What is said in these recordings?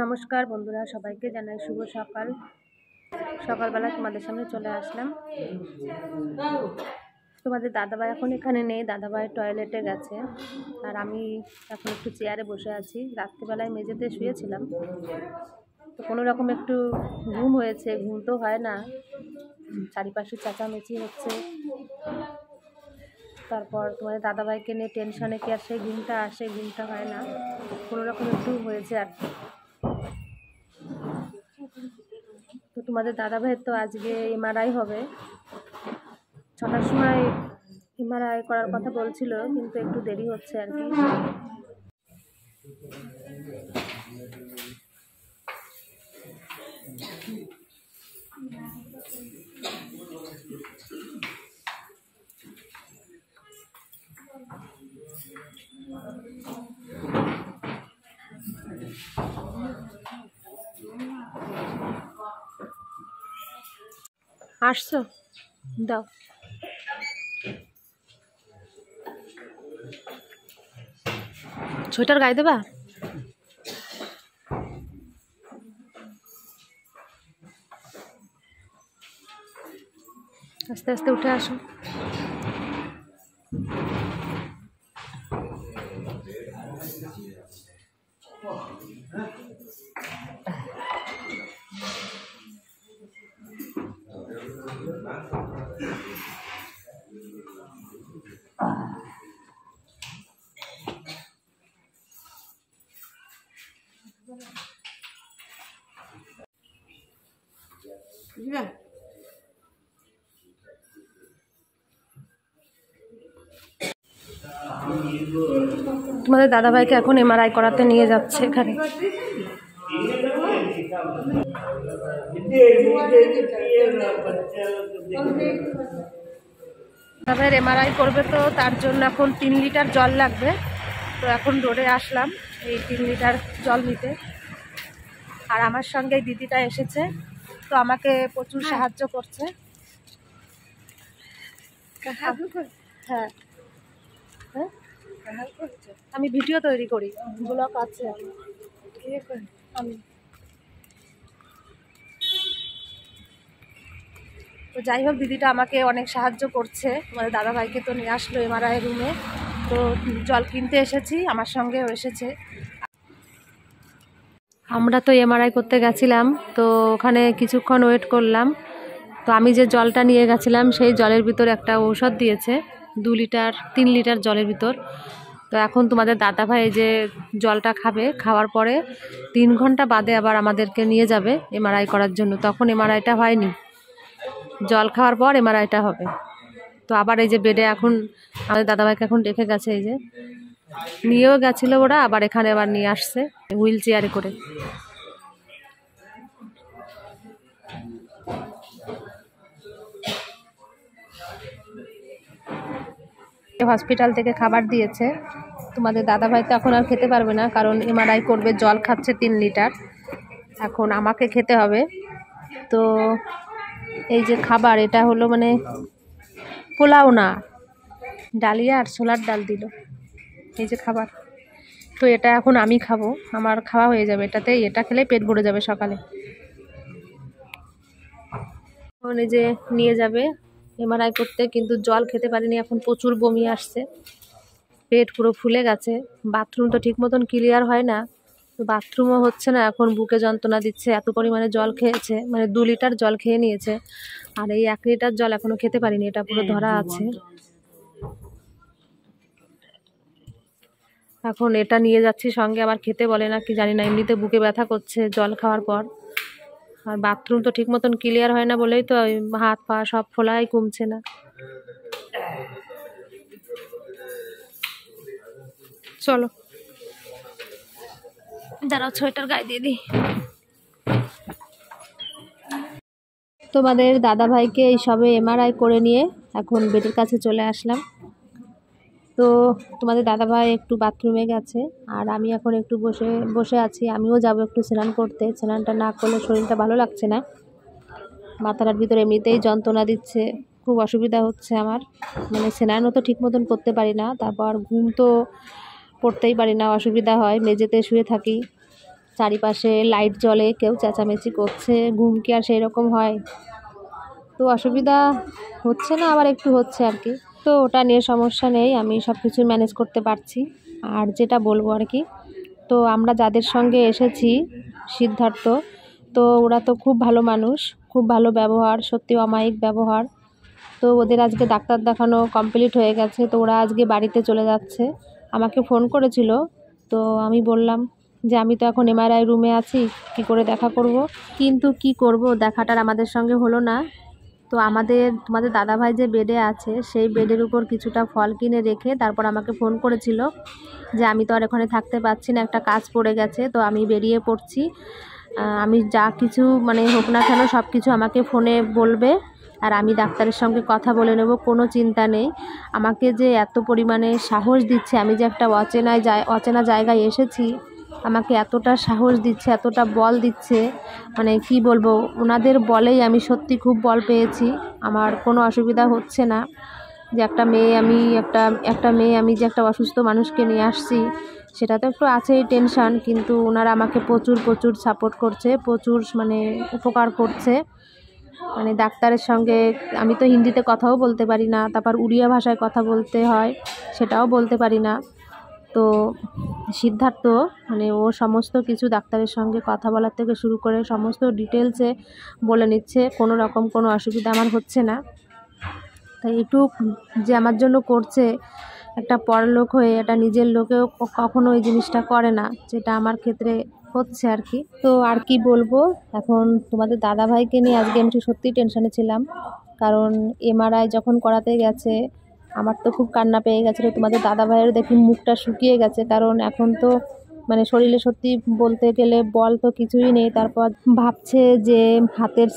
নমস্কার বন্ধুরা, সবাইকে জানাই শুভ সকাল। সকালবেলা তোমাদের সামনে চলে আসলাম। তোমাদের দাদাভাই এখন এখানে নেই, দাদাভাই টয়লেটে গেছে, আর আমি এখন একটু চেয়ারে বসে আছি। রাত্রিবেলায় মেঝেতে শুয়েছিলাম, তো কোনো রকম একটু ঘুম হয়েছে, ঘুম তো হয় না, চারিপাশে চেঁচামেচি হচ্ছে। তারপর তোমাদের দাদাভাইকে নিয়ে টেনশনে কি আর সেই ঘুমটা আসে, ঘুমটা হয় না, কোনো রকম একটু হয়েছে আর কি। তো তোমাদের দাদাভাইয়ের তো আজকে এমআরআই হবে, 6টার সময় এমআরআই করার কথা বলছিল, কিন্তু একটু দেরি হচ্ছে আর কি। আসছো, দাও। সোয়েটার গায়ে দেবা? আস্তে আস্তে উঠে আসো। তোমাদের দাদাভাইকে এখন এমআরআই করাতে নিয়ে যাচ্ছে এখানে। দাদাভাইয়ের এমআরআই করবে, তো তার জন্য এখন 3 লিটার জল লাগবে। তো এখন রোডে আসলাম এই 3 লিটার জল নিতে। আর আমার সঙ্গে দিদিটা এসেছে, তো আমাকে প্রচুর সাহায্য করছে। হ্যাঁ, আমি ভিডিও তৈরি করি, ব্লগ আছে আমি। তো যাই হোক, দিদিটা আমাকে অনেক সাহায্য করছে। আমাদের দাদাভাইকে তো নিয়ে আসলো এমআরআই রুমে, তো জল কিনতে এসেছি, আমার সঙ্গেও এসেছে। আমরা তো এমআরআই করতে গেছিলাম, তো ওখানে কিছুক্ষণ ওয়েট করলাম। তো আমি যে জলটা নিয়ে গেছিলাম সেই জলের ভিতর একটা ঔষধ দিয়েছে, 3 লিটার জলের ভিতর। তো এখন তোমাদের দাদাভাই যে জলটা খাবে, খাওয়ার পরে 3 ঘন্টা বাদে আবার আমাদেরকে নিয়ে যাবে এমআরআই করার জন্য। তখন এমআরআইটা হয়নি, জল খাওয়ার পর এমআরআইটা হবে। তো আবার এই যে বেডে এখন আমাদের দাদাভাইকে এখন রেখে গেছে, এই যে নিয়েও গেছিলো ওরা, আবার এখানে আবার নিয়ে আসছে হুইল চেয়ারে করে। হসপিটাল থেকে খাবার দিয়েছে। তোমাদের দাদাভাই তো এখন আর খেতে পারবে না, কারণ এমআরআই করবে, জল খাচ্ছে 3 লিটার, এখন আমাকে খেতে হবে। তো এই যে খাবার, এটা হলো মানে পোলাও না, ডালিয়া আর ছোলার ডাল দিল, এই যে খাবার। তো এটা এখন আমি খাবো, আমার খাওয়া হয়ে যাবে এটাতে, এটা খেলে পেট ভরে যাবে সকালে। এখন এই যে নিয়ে যাবে এমআরআই করতে, কিন্তু জল খেতে পারিনি, এখন প্রচুর বমি আসছে, পেট পুরো ফুলে গেছে। বাথরুম তো ঠিক মতন ক্লিয়ার হয় না, তো বাথরুমও হচ্ছে না, এখন বুকে যন্ত্রণা দিচ্ছে, এত পরিমাণে জল খেয়েছে, মানে 2 লিটার জল খেয়ে নিয়েছে। আর এই 1 লিটার জল এখনো খেতে পারিনি, এটা পুরো ধরা আছে। এখন এটা নিয়ে যাচ্ছি সঙ্গে, আবার খেতে বলে না কি জানি না, এমনিতে বুকে ব্যথা করছে জল খাওয়ার পর। আর বাথরুম তো ঠিক মতন ক্লিয়ার হয় না বলেই তো হাত পা সব ফোলাই কমছে না। চলো দাঁড়াও, সোয়েটার গায়ে দিয়ে দিই। তোমাদের দাদাভাইকে এই সবে এমআরআই করে নিয়ে এখন বেডের কাছে চলে আসলাম। তো তোমাদের দাদাভাই একটু বাথরুমে গেছে, আর আমি এখন একটু বসে আছি। আমিও যাব একটু স্নান করতে, স্নানটা না করলে শরীরটা ভালো লাগছে না, মাথার ভিতরে এমনিতেই যন্ত্রণা দিচ্ছে, খুব অসুবিধা হচ্ছে আমার, মানে স্নানও তো ঠিক মতন করতে পারি না, তারপর ঘুম তো পড়তেই পারি না, অসুবিধা হয়। মেঝেতে শুয়ে থাকি, চারিপাশে লাইট জ্বলে, কেউ চেঁচামেচি করছে, ঘুম কি আর সেই রকম হয়? তো অসুবিধা হচ্ছে না, আবার একটু হচ্ছে আর কি। তো ওটা নিয়ে সমস্যা নেই, আমি সব কিছু ম্যানেজ করতে পারছি। আর যেটা বলবো আর কি, তো আমরা যাদের সঙ্গে এসেছি, সিদ্ধার্থ, তো ওরা তো খুব ভালো মানুষ, খুব ভালো ব্যবহার, সত্যি অমায়িক ব্যবহার। তো ওদের আজকে ডাক্তার দেখানো কমপ্লিট হয়ে গেছে, তো ওরা আজকে বাড়িতে চলে যাচ্ছে। আমাকে ফোন করেছিল, তো আমি বললাম যে আমি তো এখন এমআরআই রুমে আছি, কি করে দেখা করব। কিন্তু কি করব, দেখাটার আমাদের সঙ্গে হলো না। তো তোমাদের দাদাভাই যে বেডে আছে, সেই বেডের উপর কিছুটা ফল কিনে রেখে তারপর আমাকে ফোন করেছিল যে আমি তো আর এখানে থাকতে পারছি না, একটা কাজ পড়ে গেছে, তো আমি বেরিয়ে পড়ছি। আমি যা কিছু মানে হোক না কেন সব কিছু আমাকে ফোনে বলবে, আর আমি ডাক্তারের সঙ্গে কথা বলে নেব, কোনো চিন্তা নেই। আমাকে যে এত পরিমাণে সাহস দিচ্ছে, আমি যে একটা অচেনা জায়গায় এসেছি, আমাকে এতটা সাহস দিচ্ছে, এতটা বল দিচ্ছে, মানে কি বলবো, ওনাদের বলেই আমি সত্যি খুব বল পেয়েছি। আমার কোনো অসুবিধা হচ্ছে না, যে একটা মেয়ে আমি যে একটা অসুস্থ মানুষকে নিয়ে আসছি, সেটা তো একটু আছেই টেনশান, কিন্তু ওনারা আমাকে প্রচুর সাপোর্ট করছে, প্রচুর মানে উপকার করছে। মানে ডাক্তারের সঙ্গে আমি তো হিন্দিতে কথাও বলতে পারি না, তারপর উড়িয়া ভাষায় কথা বলতে হয়, সেটাও বলতে পারি না। তো সিদ্ধার্থ মানে ও সমস্ত কিছু ডাক্তারের সঙ্গে কথা বলার থেকে শুরু করে সমস্ত ডিটেলসে বলে নিচ্ছে, কোনো রকম কোনো অসুবিধা আমার হচ্ছে না। তাই এটুক যে আমার জন্য করছে, একটা পরলোক হয়ে এটা নিজের লোকেও কখনো এই জিনিসটা করে না, যেটা আমার ক্ষেত্রে হচ্ছে আর কি। তো আর কি বলবো, এখন তোমাদের দাদাভাইকে নিয়ে আজকে আমি সত্যিই টেনশনে ছিলাম, কারণ এমআরআই যখন করাতে গেছে আমার তো খুব কান্না পেয়ে গেছিলো। তোমাদের দাদাভাইয়ের দেখি মুখটা শুকিয়ে গেছে, কারণ এখন তো মানে শরীরে সত্যি বলতে গেলে বল তো কিছুই নেই। তারপর ভাবছে যে হাতের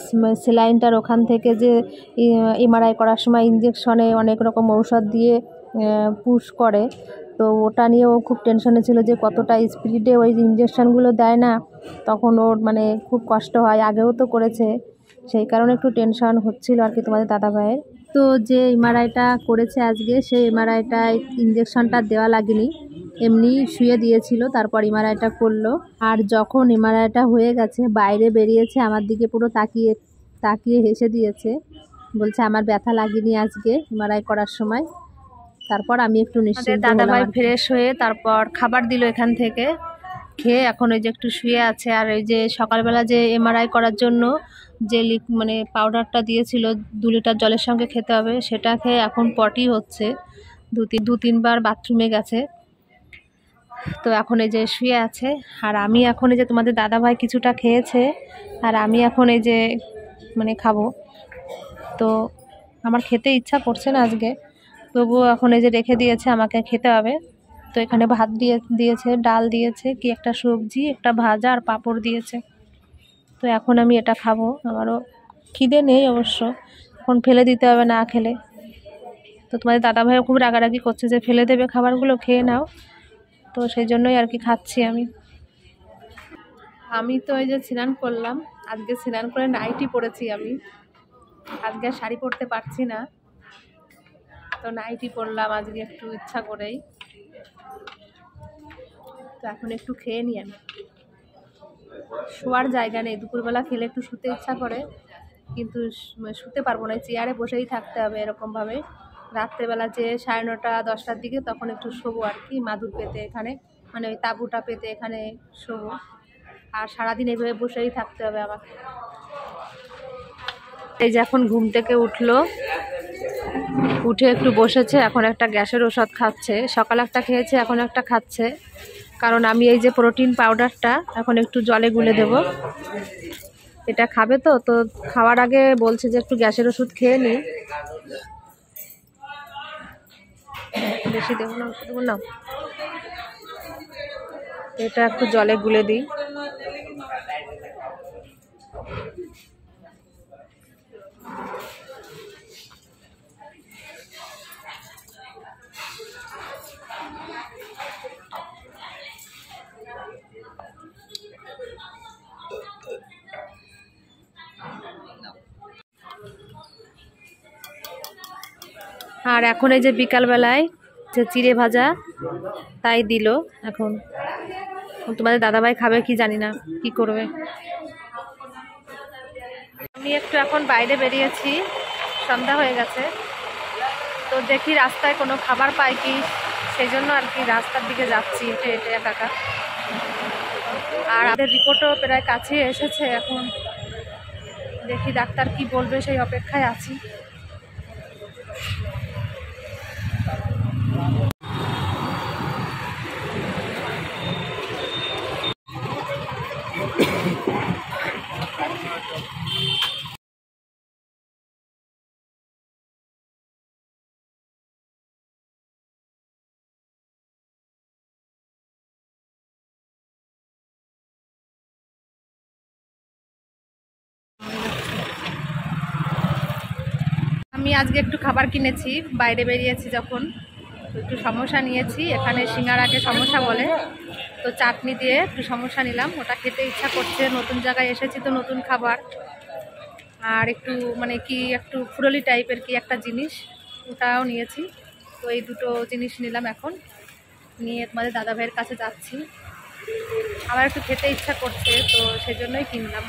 সেলাইনটার ওখান থেকে যে এমআরআই করার সময় ইঞ্জেকশনে অনেক রকম ঔষধ দিয়ে পুশ করে, তো ওটা নিয়েও খুব টেনশনে ছিল যে কতটা স্পিডে ওই ইঞ্জেকশনগুলো দেয় না, তখন ওর মানে খুব কষ্ট হয়, আগেও তো করেছে, সেই কারণে একটু টেনশন হচ্ছিল আর কি তোমাদের দাদাভাইয়ের। তো যে এমআরআইটা করেছে আজকে, সেই এমআরআইটায় ইঞ্জেকশনটা দেওয়া লাগেনি, এমনি শুয়ে দিয়েছিল, তারপর এমআরআইটা করলো। আর যখন এমআরআইটা হয়ে গেছে, বাইরে বেরিয়েছে, আমার দিকে পুরো তাকিয়ে হেসে দিয়েছে, বলছে আমার ব্যথা লাগেনি আজকে এমআরআই করার সময়। তারপর আমি একটু নিশ্চিন্ত হলাম। দাদাভাই ফ্রেশ হয়ে তারপর খাবার দিল এখান থেকে, খেয়ে এখন ওই যে একটু শুয়ে আছে। আর ওই যে সকালবেলা যে এমআরআই করার জন্য যে মানে পাউডারটা দিয়েছিল 2 লিটার জলের সঙ্গে খেতে হবে, সেটা খেয়ে এখন পটি হচ্ছে, দু তিনবার বাথরুমে গেছে। তো এখন এই যে শুয়ে আছে, আর আমি এখন এই যে তোমাদের দাদাভাই কিছুটা খেয়েছে, আর আমি এখন এই যে মানে খাবো। তো আমার খেতে ইচ্ছা করছে না আজকে, তবুও এখন এই যে রেখে দিয়েছে, আমাকে খেতে হবে। তো এখানে ভাত দিয়েছে, ডাল দিয়েছে, কি একটা সবজি, একটা ভাজা আর পাঁপড় দিয়েছে। তো এখন আমি এটা খাবো, আমারও খিদে নেই অবশ্য, এখন ফেলে দিতে হবে না খেলে। তো তোমাদের দাদাভাইও খুব রাগারাগি করছে যে ফেলে দেবে খাবারগুলো, খেয়ে নাও। তো সেই জন্যই আর কি খাচ্ছি আমি তো এই যে স্নান করলাম, আজকে স্নান করে নাইটি পরেছি আমি, আজকে আর শাড়ি পরতে পারছি না, তো নাইটি পরলাম আজকে একটু ইচ্ছা করেই। তো এখন একটু খেয়ে নিই আমি, শোয়ার জায়গা নেই, দুপুরবেলা খেলে একটু শুতে ইচ্ছা করে, কিন্তু শুতে পারবো না, চেয়ারে বসেই থাকতে হবে এরকমভাবে। রাত্রেবেলা যে 9:30 10টার দিকে তখন একটু শোবো আর কি, মাদুর পেতে এখানে, মানে ওই তাঁবুটা পেতে এখানে শোবো, আর সারাদিন এইভাবে বসেই থাকতে হবে আমাকে। এই যে এখন ঘুম থেকে উঠলো, উঠে একটু বসেছে, এখন একটা গ্যাসের ওষুধ খাচ্ছে, সকালে একটা খেয়েছে, এখন একটা খাচ্ছে। কারণ আমি এই যে প্রোটিন পাউডারটা এখন একটু জলে গুলে দেব, এটা খাবে। তো খাওয়ার আগে বলছে যে একটু গ্যাসের ওষুধ খেয়ে নি, বেশি দেবো না, এটা একটু জলে গুলে দিই। আর এখন এই যে বিকালবেলায় যে চিড়ে ভাজা তাই দিল। এখন তোমাদের দাদাভাই খাবে কি জানি না, কি করবে। আমি একটু এখন বাইরে বেরিয়েছি, সন্ধ্যা হয়ে গেছে, তো দেখি রাস্তায় কোনো খাবার পাই কি, সেই জন্য আর কি রাস্তার দিকে যাচ্ছি হেঁটে হেঁটে একা একা। আর আমাদের রিপোর্টও প্রায় কাছে এসেছে, এখন দেখি ডাক্তার কি বলবে সেই অপেক্ষায় আছি। আমি আজকে একটু খাবার কিনেছি, বাইরে বেরিয়েছি যখন, একটু সমোসা নিয়েছি। এখানে সিঙ্গারাকে সমোসা বলে, তো চাটনি দিয়ে একটু সমোসা নিলাম, ওটা খেতে ইচ্ছা করছে। নতুন জায়গায় এসেছি তো নতুন খাবার, আর একটু মানে কি একটু ফুরলি টাইপের কি একটা জিনিস, ওটাও নিয়েছি। তো এই দুটো জিনিস নিলাম, এখন নিয়ে তোমাদের দাদাভাইয়ের কাছে যাচ্ছি। আমার একটু খেতে ইচ্ছা করছে, তো সেজন্যই কিনলাম।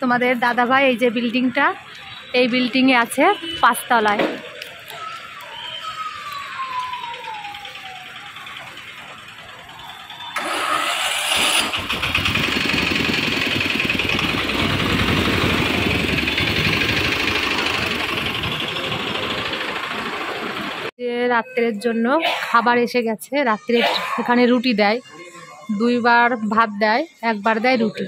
তোমাদের দাদাভাই এই যে বিল্ডিংটা, এই বিল্ডিংয়ে আছে 5 তলায়। রাত্রের জন্য খাবার এসে গেছে। রাত্রে এখানে রুটি দেয়, 2 বার ভাত দেয়, 1 বার দেয় রুটি।